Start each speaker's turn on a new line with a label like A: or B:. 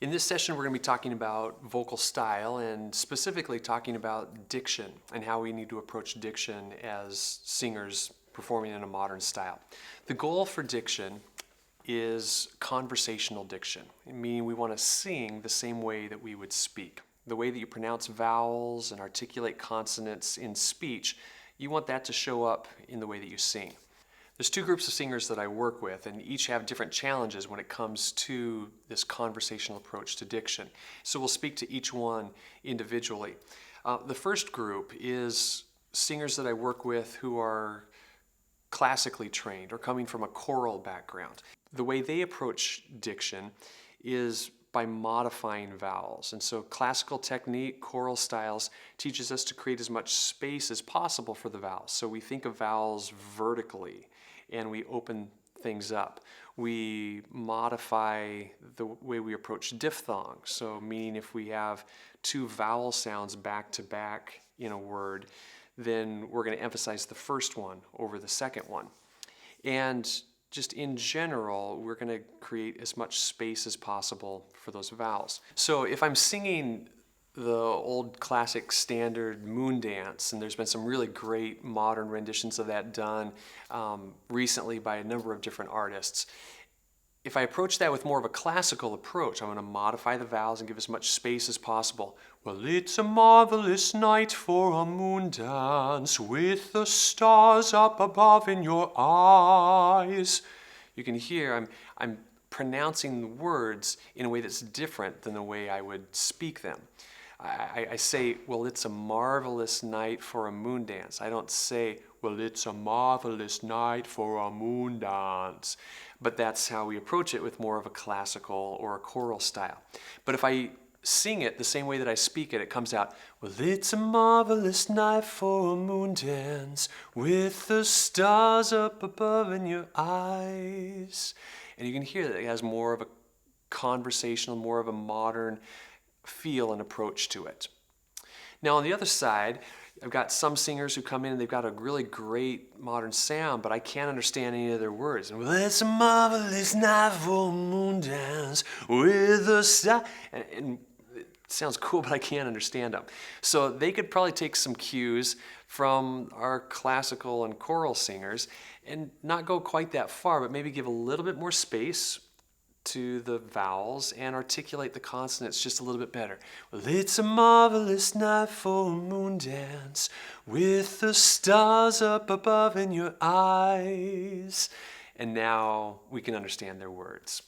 A: In this session, we're going to be talking about vocal style and specifically talking about diction and how we need to approach diction as singers performing in a modern style. The goal for diction is conversational diction, meaning we want to sing the same way that we would speak. The way that you pronounce vowels and articulate consonants in speech, you want that to show up in the way that you sing. There's two groups of singers that I work with, and each have different challenges when it comes to this conversational approach to diction. So we'll speak to each one individually. The first group is singers that I work with who are classically trained or coming from a choral background. The way they approach diction is by modifying vowels. And so classical technique, choral styles, teaches us to create as much space as possible for the vowels. So we think of vowels vertically and we open things up. We modify the way we approach diphthongs. So meaning if we have two vowel sounds back to back in a word, then we're going to emphasize the first one over the second one. And just in general, we're going to create as much space as possible for those vowels. So if I'm singing the old classic standard moon dance, and there's been some really great modern renditions of that done recently by a number of different artists. If I approach that with more of a classical approach, I'm going to modify the vowels and give as much space as possible. Well, it's a marvelous night for a moon dance with the stars up above in your eyes. You can hear I'm pronouncing the words in a way that's different than the way I would speak them. I say, well, it's a marvelous night for a moon dance. I don't say, well, it's a marvelous night for a moon dance. But that's how we approach it with more of a classical or a choral style. But if I sing it the same way that I speak it, it comes out, well, it's a marvelous night for a moon dance with the stars up above in your eyes. And you can hear that it has more of a conversational, more of a modern feel and approach to it. Now on the other side, I've got some singers who come in and they've got a really great modern sound, but I can't understand any of their words. And well, it's a marvelous night for a moon dance with the star. And it sounds cool, but I can't understand them. So they could probably take some cues from our classical and choral singers and not go quite that far, but maybe give a little bit more space to the vowels and articulate the consonants just a little bit better. Well, it's a marvelous night for a moon dance with the stars up above in your eyes. And now we can understand their words.